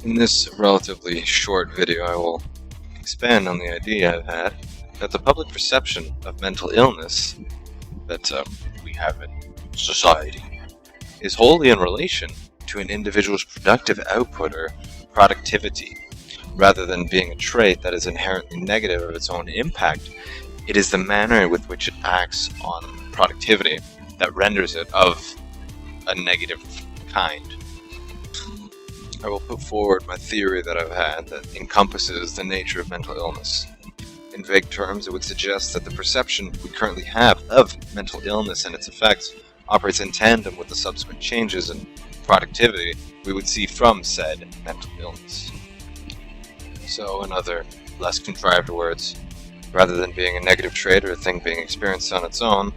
In this relatively short video, I will expand on the idea I've had that the public perception of mental illness that we have in society is wholly in relation to an individual's productive output or productivity. Rather than being a trait that is inherently negative of its own impact, it is the manner with which it acts on productivity that renders it of a negative kind. I will put forward my theory that I've had that encompasses the nature of mental illness. In vague terms, it would suggest that the perception we currently have of mental illness and its effects operates in tandem with the subsequent changes in productivity we would see from said mental illness. So, in other, less contrived words, rather than being a negative trait or a thing being experienced on its own,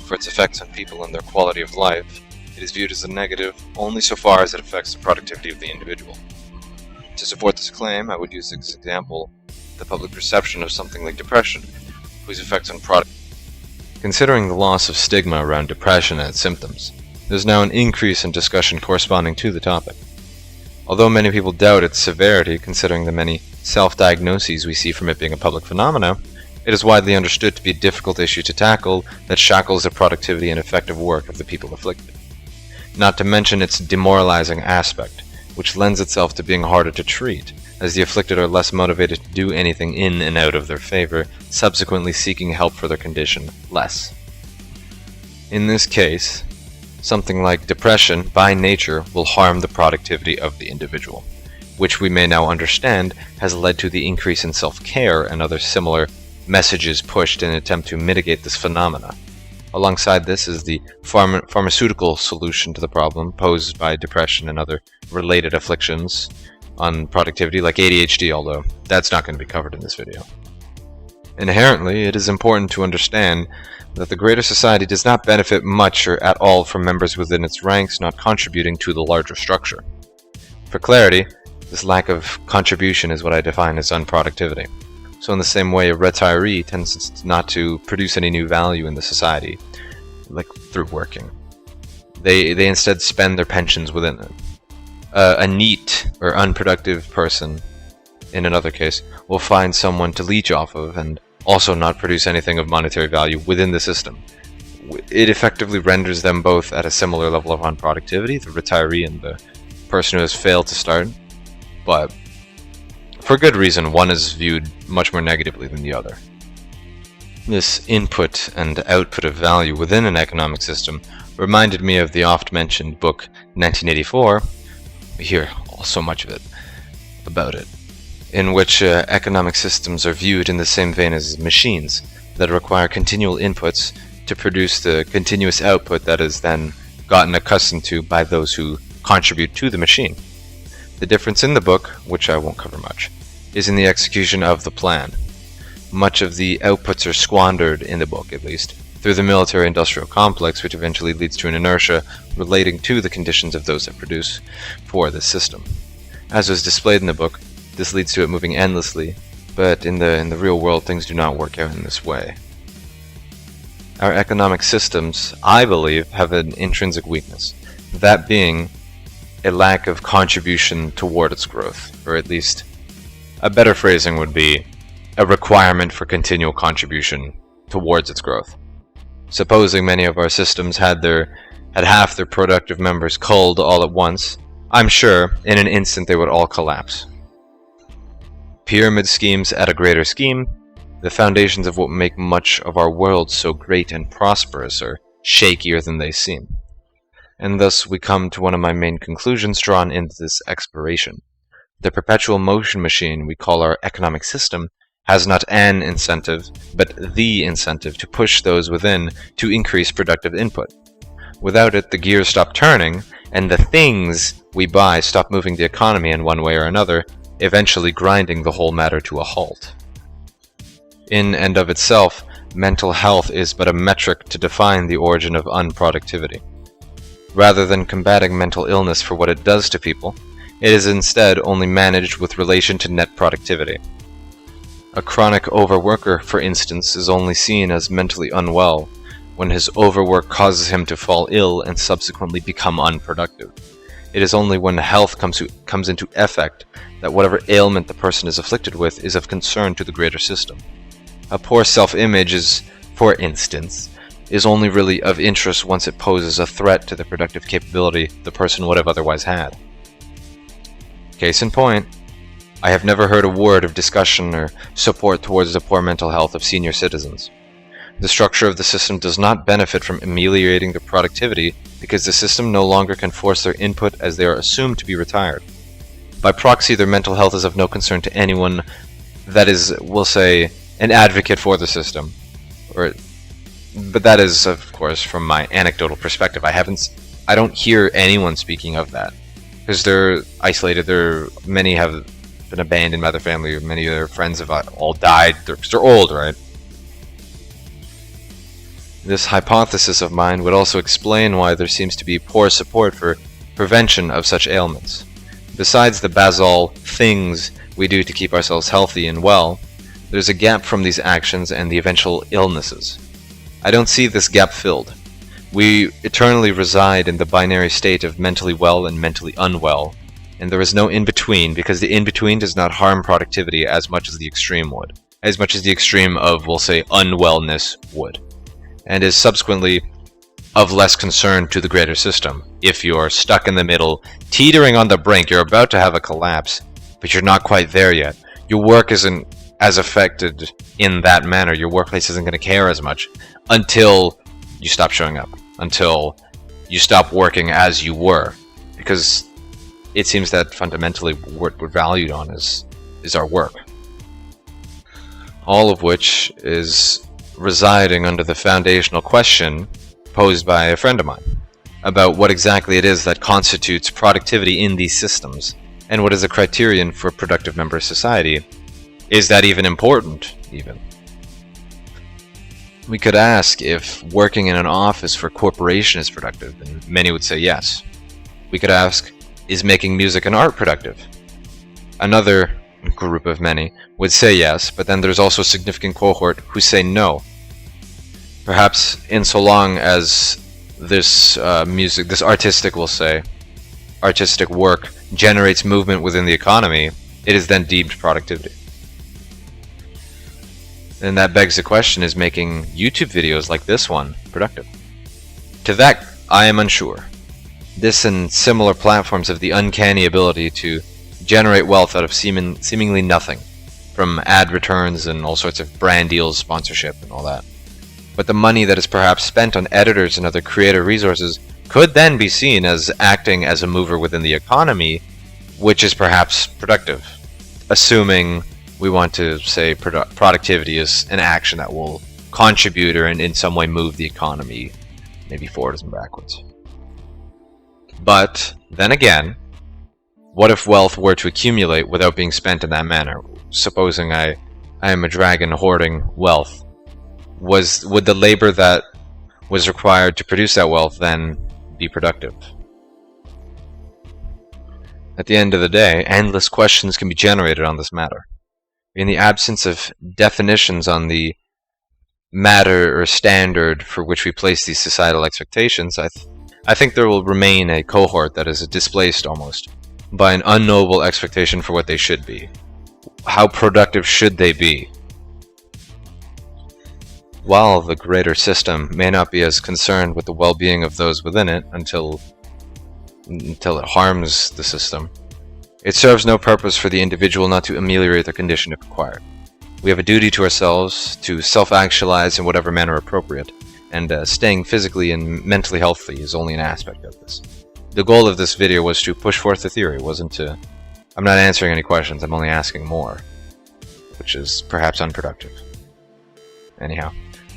for its effects on people and their quality of life, it is viewed as a negative only so far as it affects the productivity of the individual. To support this claim, I would use this example, the public perception of something like depression, whose effects on productivity. Considering the loss of stigma around depression and its symptoms, there's now an increase in discussion corresponding to the topic. Although many people doubt its severity, considering the many self-diagnoses we see from it being a public phenomenon, it is widely understood to be a difficult issue to tackle that shackles the productivity and effective work of the people afflicted. Not to mention its demoralizing aspect, which lends itself to being harder to treat, as the afflicted are less motivated to do anything in and out of their favor, subsequently seeking help for their condition less. In this case, something like depression, by nature, will harm the productivity of the individual, which we may now understand has led to the increase in self-care and other similar messages pushed in an attempt to mitigate this phenomena. Alongside this is the pharmaceutical solution to the problem posed by depression and other related afflictions on productivity like ADHD, although that's not going to be covered in this video. Inherently, it is important to understand that the greater society does not benefit much or at all from members within its ranks not contributing to the larger structure. For clarity, this lack of contribution is what I define as unproductivity. So in the same way, a retiree tends not to produce any new value in the society, like through working. They instead spend their pensions within it. A neat or unproductive person, in another case, will find someone to leech off of and also not produce anything of monetary value within the system. It effectively renders them both at a similar level of unproductivity, the retiree and the person who has failed to start, but for good reason, one is viewed much more negatively than the other. This input and output of value within an economic system reminded me of the oft-mentioned book 1984, we hear so much of it, about it, in which economic systems are viewed in the same vein as machines that require continual inputs to produce the continuous output that is then gotten accustomed to by those who contribute to the machine. The difference in the book, which I won't cover much, is in the execution of the plan. Much of the outputs are squandered, in the book at least, through the military-industrial complex, which eventually leads to an inertia relating to the conditions of those that produce for this system. As was displayed in the book, this leads to it moving endlessly, but in the real world things do not work out in this way. Our economic systems, I believe, have an intrinsic weakness, that being a lack of contribution toward its growth, or at least a better phrasing would be a requirement for continual contribution towards its growth. Supposing many of our systems had half their productive members culled all at once, I'm sure in an instant they would all collapse. Pyramid schemes at a greater scheme, the foundations of what make much of our world so great and prosperous are shakier than they seem. And thus we come to one of my main conclusions drawn into this exploration. The perpetual motion machine we call our economic system has not an incentive, but the incentive to push those within to increase productive input. Without it, the gears stop turning, and the things we buy stop moving the economy in one way or another, eventually grinding the whole matter to a halt. In and of itself, mental health is but a metric to define the origin of unproductivity. Rather than combating mental illness for what it does to people, it is instead only managed with relation to net productivity. A chronic overworker, for instance, is only seen as mentally unwell when his overwork causes him to fall ill and subsequently become unproductive. It is only when health comes into effect that whatever ailment the person is afflicted with is of concern to the greater system. A poor self-image is, for instance, is only really of interest once it poses a threat to the productive capability the person would have otherwise had. Case in point, I have never heard a word of discussion or support towards the poor mental health of senior citizens. The structure of the system does not benefit from ameliorating their productivity because the system no longer can force their input as they are assumed to be retired. By proxy, their mental health is of no concern to anyone that is, we'll say, an advocate for the system. But that is, of course, from my anecdotal perspective. I don't hear anyone speaking of that because they're isolated. Many have been abandoned by their family. Many of their friends have all died. They're old, right? This hypothesis of mine would also explain why there seems to be poor support for prevention of such ailments. Besides the basal things we do to keep ourselves healthy and well, there's a gap from these actions and the eventual illnesses. I don't see this gap filled. We eternally reside in the binary state of mentally well and mentally unwell, and there is no in-between because the in-between does not harm productivity as much as the extreme would. As much as the extreme of, we'll say, unwellness would. And is subsequently of less concern to the greater system. If you're stuck in the middle, teetering on the brink, you're about to have a collapse, but you're not quite there yet. Your work isn't as affected in that manner. Your workplace isn't going to care as much until you stop showing up, until you stop working as you were, because it seems that fundamentally what we're valued on is our work. All of which is residing under the foundational question posed by a friend of mine about what exactly it is that constitutes productivity in these systems, and what is a criterion for a productive member of society. Is that even important, even? We could ask if working in an office for a corporation is productive, and many would say yes. We could ask, is making music and art productive? Another group of many would say yes, but then there's also a significant cohort who say no. Perhaps in so long as this this artistic work generates movement within the economy, it is then deemed productivity. And that begs the question, is making YouTube videos like this one productive? To that, I am unsure. This and similar platforms have the uncanny ability to generate wealth out of seemingly nothing, from ad returns and all sorts of brand deals, sponsorship, and all that. But the money that is perhaps spent on editors and other creator resources could then be seen as acting as a mover within the economy, which is perhaps productive, assuming we want to say productivity is an action that will contribute or in some way move the economy, maybe forwards and backwards. But then again, what if wealth were to accumulate without being spent in that manner? Supposing I am a dragon hoarding wealth. Would the labor that was required to produce that wealth then be productive? At the end of the day, endless questions can be generated on this matter. In the absence of definitions on the matter or standard for which we place these societal expectations, I think there will remain a cohort that is displaced almost by an unknowable expectation for what they should be. How productive should they be? While the greater system may not be as concerned with the well-being of those within it until it harms the system, it serves no purpose for the individual not to ameliorate their condition if required. We have a duty to ourselves to self-actualize in whatever manner appropriate, and staying physically and mentally healthy is only an aspect of this. The goal of this video was to push forth the theory, wasn't to... I'm not answering any questions, I'm only asking more, which is perhaps unproductive. Anyhow,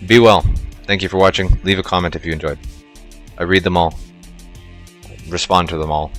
be well. Thank you for watching. Leave a comment if you enjoyed. I read them all. Respond to them all.